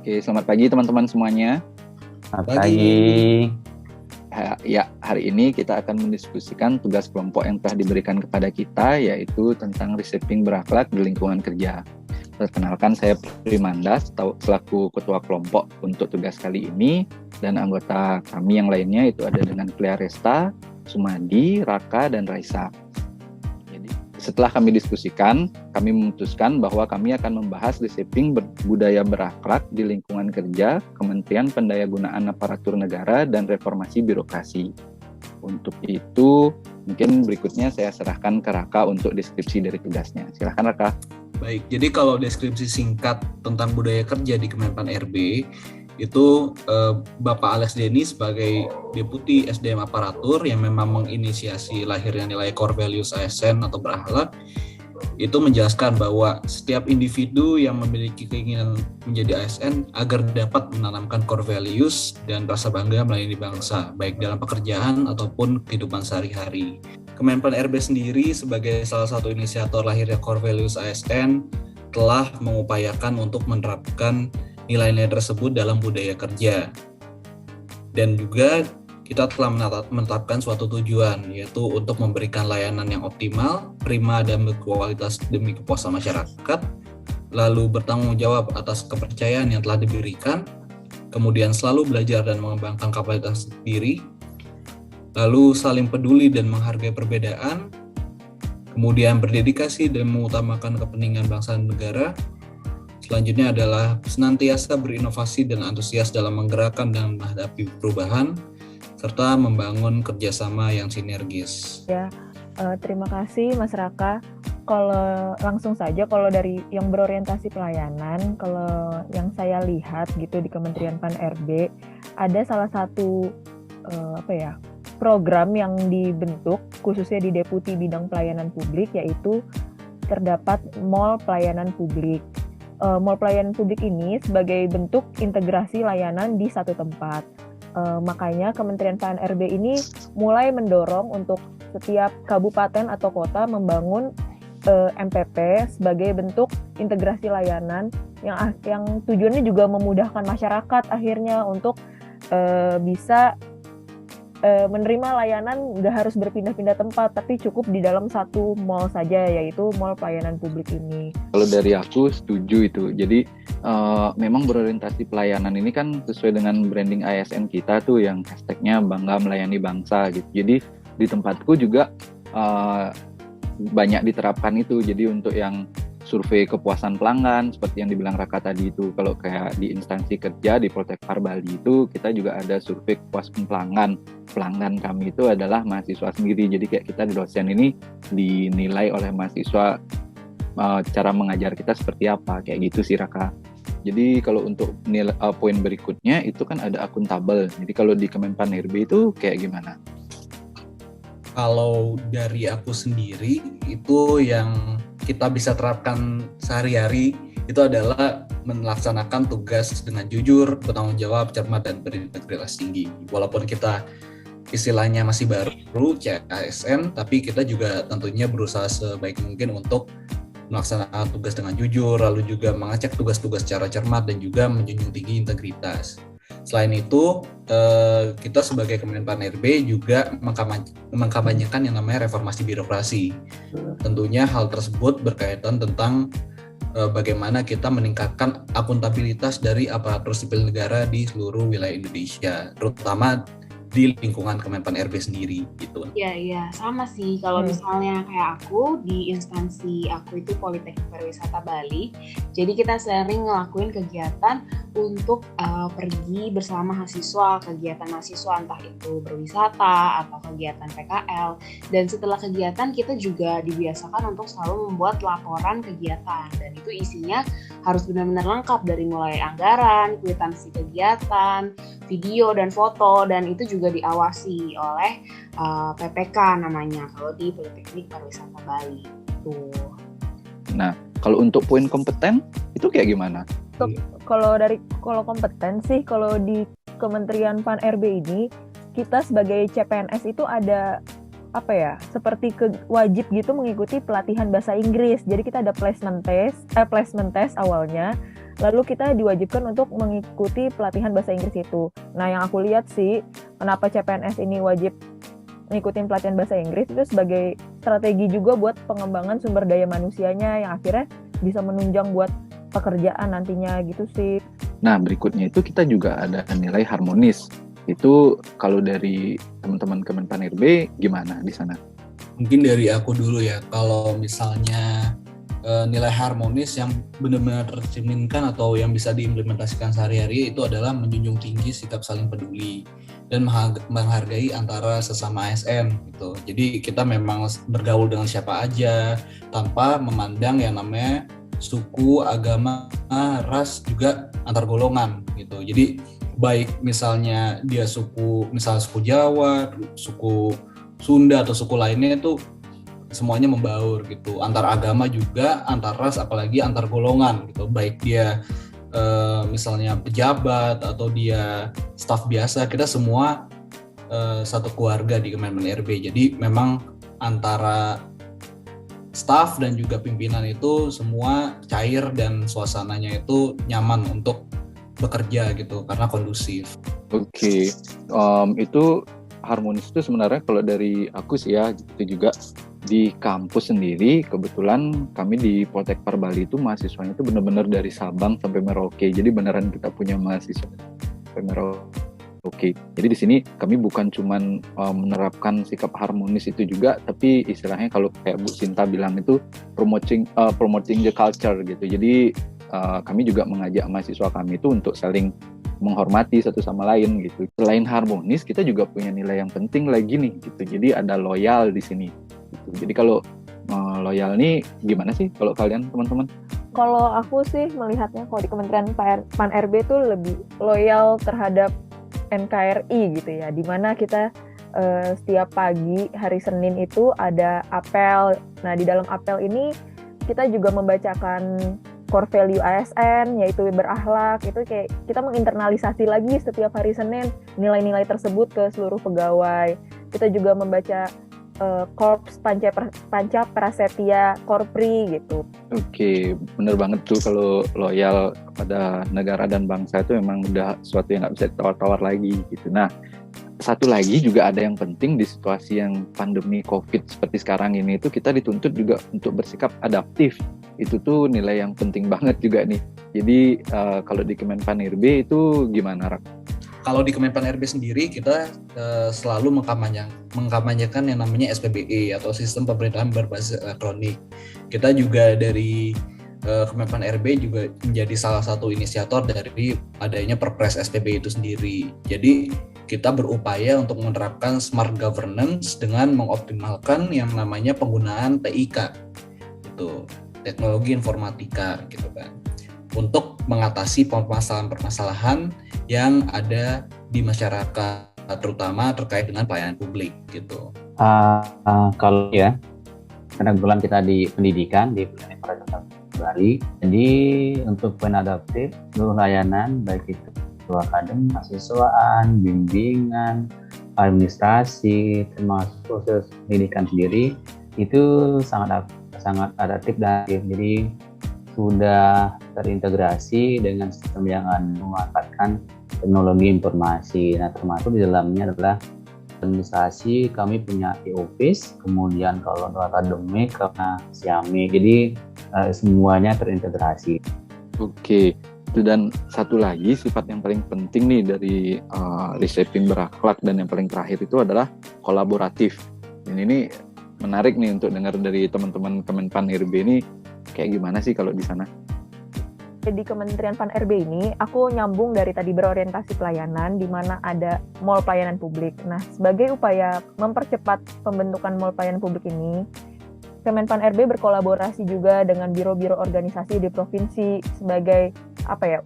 Oke, selamat pagi teman-teman semuanya. Selamat pagi. Ya, hari ini kita akan mendiskusikan tugas kelompok yang telah diberikan kepada kita, yaitu tentang reshaping berakhlak di lingkungan kerja. Perkenalkan, saya Primanda, selaku ketua kelompok untuk tugas kali ini, dan anggota kami yang lainnya itu ada dengan Clea Resta, Sumadi, Raka, dan Raisa. Setelah kami diskusikan, kami memutuskan bahwa kami akan membahas reshaping budaya berakhlak di lingkungan kerja, Kementerian Pendayagunaan Aparatur Negara, dan Reformasi Birokrasi. Untuk itu, mungkin berikutnya saya serahkan ke Raka untuk deskripsi dari tugasnya. Silakan Raka. Baik, jadi kalau deskripsi singkat tentang budaya kerja di Kemenpan RB, itu Bapak Alex Denny sebagai Deputi SDM Aparatur yang memang menginisiasi lahirnya nilai core values ASN atau berakhlak, itu menjelaskan bahwa setiap individu yang memiliki keinginan menjadi ASN agar dapat menanamkan core values dan rasa bangga melayani bangsa, baik dalam pekerjaan ataupun kehidupan sehari-hari. Kemenpan RB sendiri sebagai salah satu inisiator lahirnya core values ASN telah mengupayakan untuk menerapkan nilai-nilai tersebut dalam budaya kerja. Dan juga kita telah menetapkan suatu tujuan, yaitu untuk memberikan layanan yang optimal, prima dan berkualitas demi kepuasan masyarakat, lalu bertanggung jawab atas kepercayaan yang telah diberikan, kemudian selalu belajar dan mengembangkan kapasitas diri, lalu saling peduli dan menghargai perbedaan, kemudian berdedikasi dan mengutamakan kepentingan bangsa dan negara. Selanjutnya adalah senantiasa berinovasi dan antusias dalam menggerakkan dan menghadapi perubahan, serta membangun kerjasama yang sinergis. Ya, terima kasih Mas Raka. Kalau langsung saja, kalau dari yang berorientasi pelayanan, kalau yang saya lihat gitu di Kementerian Pan RB, ada salah satu program yang dibentuk khususnya di Deputi Bidang Pelayanan Publik, yaitu terdapat Mall Pelayanan Publik. Mall pelayanan publik ini sebagai bentuk integrasi layanan di satu tempat. Makanya Kementerian Pan RB ini mulai mendorong untuk setiap kabupaten atau kota membangun MPP sebagai bentuk integrasi layanan yang tujuannya juga memudahkan masyarakat akhirnya untuk bisa menerima layanan, nggak harus berpindah-pindah tempat, tapi cukup di dalam satu mall saja, yaitu mall pelayanan publik ini. Kalau dari aku setuju itu. Jadi memang berorientasi pelayanan ini kan sesuai dengan branding ASN kita tuh yang hashtagnya bangga melayani bangsa gitu. Jadi di tempatku juga banyak diterapkan itu. Jadi untuk yang survei kepuasan pelanggan seperti yang dibilang Raka tadi itu, kalau kayak di instansi kerja di Protekpar Bali itu kita juga ada survei kepuasan pelanggan kami itu adalah mahasiswa sendiri. Jadi kayak kita di dosen ini dinilai oleh mahasiswa cara mengajar kita seperti apa, kayak gitu sih Raka. Jadi kalau untuk poin berikutnya itu kan ada akuntabel. Jadi kalau di Kemenpan RB itu kayak gimana? Kalau dari aku sendiri, itu yang kita bisa terapkan sehari-hari itu adalah melaksanakan tugas dengan jujur, bertanggung jawab, cermat, dan berintegritas tinggi. Walaupun kita istilahnya masih baru, ASN, tapi kita juga tentunya berusaha sebaik mungkin untuk melaksanakan tugas dengan jujur, lalu juga mengecek tugas-tugas secara cermat, dan juga menjunjung tinggi integritas. Selain itu, kita sebagai Kemenpan RB juga mengkampanyekan yang namanya reformasi birokrasi. Tentunya hal tersebut berkaitan tentang bagaimana kita meningkatkan akuntabilitas dari aparatur sipil negara di seluruh wilayah Indonesia, terutama di lingkungan Kemenpan RB sendiri gitu. Iya, sama sih. Kalau misalnya kayak aku di instansi aku itu Politeknik Pariwisata Bali, jadi kita sering ngelakuin kegiatan untuk pergi bersama mahasiswa, kegiatan mahasiswa entah itu berwisata atau kegiatan PKL. Dan setelah kegiatan kita juga dibiasakan untuk selalu membuat laporan kegiatan, dan itu isinya harus benar-benar lengkap dari mulai anggaran, kwitansi kegiatan, video dan foto, dan itu juga diawasi oleh PPK namanya kalau di Politeknik Pariwisata Bali. Tuh. Nah, kalau untuk poin kompeten itu kayak gimana? Kalau kompeten sih, kalau di Kementerian Pan RB ini kita sebagai CPNS itu ada seperti wajib gitu mengikuti pelatihan bahasa Inggris. Jadi kita ada placement test awalnya. lalu kita diwajibkan untuk mengikuti pelatihan bahasa Inggris itu. Nah, yang aku lihat sih, kenapa CPNS ini wajib ngikutin pelatihan bahasa Inggris itu sebagai strategi juga buat pengembangan sumber daya manusianya yang akhirnya bisa menunjang buat pekerjaan nantinya gitu sih. Nah, berikutnya itu kita juga ada nilai harmonis. Itu kalau dari teman-teman Kemenpan RB gimana di sana? Mungkin dari aku dulu ya, kalau misalnya nilai harmonis yang benar-benar tercerminkan atau yang bisa diimplementasikan sehari-hari itu adalah menjunjung tinggi sikap saling peduli dan menghargai antara sesama ASN gitu. Jadi kita memang bergaul dengan siapa aja tanpa memandang yang namanya suku, agama, ras, juga antar golongan gitu. Jadi baik misalnya dia suku Jawa, suku Sunda atau suku lainnya itu semuanya membaur gitu, antar agama juga, antar ras, apalagi antar golongan gitu, baik dia misalnya pejabat atau dia staf biasa, kita semua satu keluarga di Kemenpan RB. Jadi memang antara staf dan juga pimpinan itu semua cair dan suasananya itu nyaman untuk bekerja gitu karena kondusif. Oke. Itu harmonis itu sebenarnya kalau dari aku sih ya, itu juga di kampus sendiri, kebetulan kami di Poltekpar Bali itu mahasiswanya itu benar-benar dari Sabang sampai Merauke. Jadi beneran kita punya mahasiswa sampai Merauke. Jadi di sini kami bukan cuman menerapkan sikap harmonis itu juga, tapi istilahnya kalau kayak Bu Sinta bilang itu promoting the culture gitu. Jadi kami juga mengajak mahasiswa kami itu untuk saling menghormati satu sama lain gitu. Selain harmonis, kita juga punya nilai yang penting lagi nih gitu. Jadi ada loyal di sini. Gitu. Jadi kalau loyal nih gimana sih kalau kalian teman-teman? Kalau aku sih melihatnya kalau di Kementerian Pan RB itu lebih loyal terhadap NKRI gitu ya. Dimana kita setiap pagi hari Senin itu ada apel. Nah di dalam apel ini kita juga membacakan core value ASN, yaitu berakhlak. Itu kayak kita menginternalisasi lagi setiap hari Senin nilai-nilai tersebut ke seluruh pegawai. Kita juga membaca Korps Panca Prasetya Korpri gitu. Oke, bener banget tuh kalau loyal kepada negara dan bangsa itu memang udah sesuatu yang nggak bisa ditawar-tawar lagi gitu. Nah, satu lagi juga ada yang penting di situasi yang pandemi COVID seperti sekarang ini, itu kita dituntut juga untuk bersikap adaptif. Itu tuh nilai yang penting banget juga nih. Jadi kalau di Kemenpan RB itu gimana, Rak? Kalau di Kemenpan RB sendiri kita selalu mengkampanyekan yang namanya SPBE atau Sistem Pemerintahan Berbasis Elektronik. Kita juga dari Kemenpan RB juga menjadi salah satu inisiator dari adanya Perpres SPBE itu sendiri. Jadi kita berupaya untuk menerapkan smart governance dengan mengoptimalkan yang namanya penggunaan TIK, itu teknologi informatika gitu kan, untuk mengatasi permasalahan-permasalahan yang ada di masyarakat, terutama terkait dengan pelayanan publik gitu. Kalau ya, karena kebetulan kita di pendidikan di Poltekpar Bali, jadi untuk penadaptif seluruh layanan baik itu akademik, mahasiswaan, bimbingan, administrasi, termasuk proses pendidikan sendiri itu sangat adaptif dan jadi sudah terintegrasi dengan sistem yang memanfaatkan teknologi informasi. Nah, termasuk di dalamnya adalah administrasi, kami punya e-office, kemudian kalau untuk akademik karena Xiaomi, jadi semuanya terintegrasi. Oke, dan satu lagi sifat yang paling penting nih dari reshaping berakhlak dan yang paling terakhir itu adalah kolaboratif. Ini menarik nih untuk dengar dari teman-teman Kemenpan RB ini kayak gimana sih kalau di sana? Di Kementerian Pan RB ini, aku nyambung dari tadi berorientasi pelayanan, di mana ada mall pelayanan publik. Nah, sebagai upaya mempercepat pembentukan mall pelayanan publik ini, Kemenpan RB berkolaborasi juga dengan biro-biro organisasi di provinsi sebagai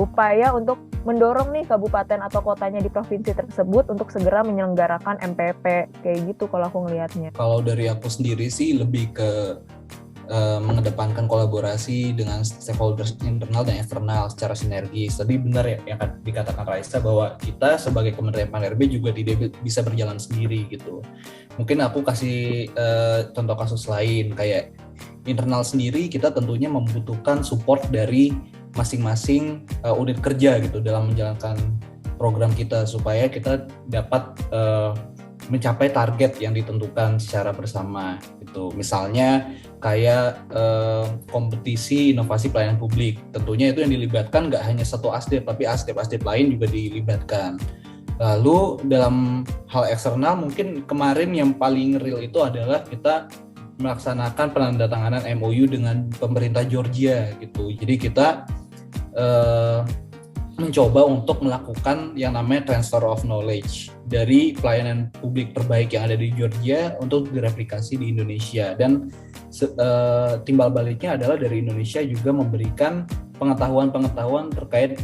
upaya untuk mendorong nih kabupaten atau kotanya di provinsi tersebut untuk segera menyelenggarakan MPP kayak gitu kalau aku ngelihatnya. Kalau dari aku sendiri sih lebih ke mengedepankan kolaborasi dengan stakeholders internal dan eksternal secara sinergis. Tadi benar ya yang dikatakan Raisa bahwa kita sebagai Kementerian Pan RB juga tidak bisa berjalan sendiri gitu. Mungkin aku kasih contoh kasus lain kayak internal sendiri, kita tentunya membutuhkan support dari masing-masing unit kerja gitu dalam menjalankan program kita supaya kita dapat mencapai target yang ditentukan secara bersama gitu. Misalnya kayak kompetisi inovasi pelayanan publik, tentunya itu yang dilibatkan nggak hanya satu asdep, tapi asdep-asdep lain juga dilibatkan. Lalu dalam hal eksternal mungkin kemarin yang paling real itu adalah kita melaksanakan penandatanganan MOU dengan pemerintah Georgia gitu. Jadi kita mencoba untuk melakukan yang namanya transfer of knowledge dari pelayanan publik terbaik yang ada di Georgia untuk direplikasi di Indonesia, dan timbal baliknya adalah dari Indonesia juga memberikan pengetahuan-pengetahuan terkait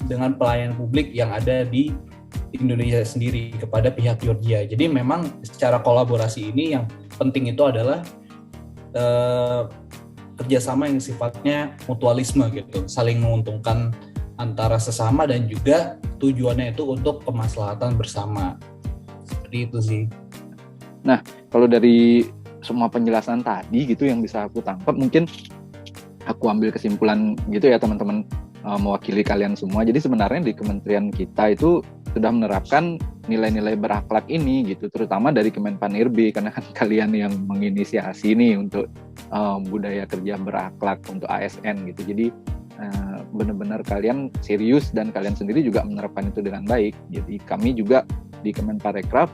dengan pelayanan publik yang ada di Indonesia sendiri kepada pihak Georgia. Jadi memang secara kolaborasi ini yang penting itu adalah kerjasama yang sifatnya mutualisme gitu, saling menguntungkan antara sesama dan juga tujuannya itu untuk kemaslahatan bersama. Seperti itu sih. Nah, kalau dari semua penjelasan tadi gitu yang bisa aku tangkap, mungkin aku ambil kesimpulan gitu ya teman-teman, mewakili kalian semua. Jadi sebenarnya di kementerian kita itu sudah menerapkan nilai-nilai berakhlak ini gitu, terutama dari Kemenpan-RB, karena kan kalian yang menginisiasi nih untuk budaya kerja berakhlak untuk ASN gitu. Jadi benar-benar kalian serius dan kalian sendiri juga menerapkan itu dengan baik. Jadi kami juga di Kemenparekraf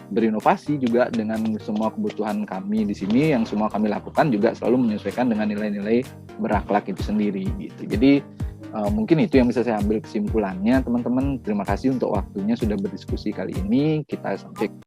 berinovasi juga dengan semua kebutuhan kami di sini, yang semua kami lakukan juga selalu menyesuaikan dengan nilai-nilai berakhlak itu sendiri gitu. Jadi mungkin itu yang bisa saya ambil kesimpulannya teman-teman. Terima kasih untuk waktunya sudah berdiskusi kali ini. Kita sampai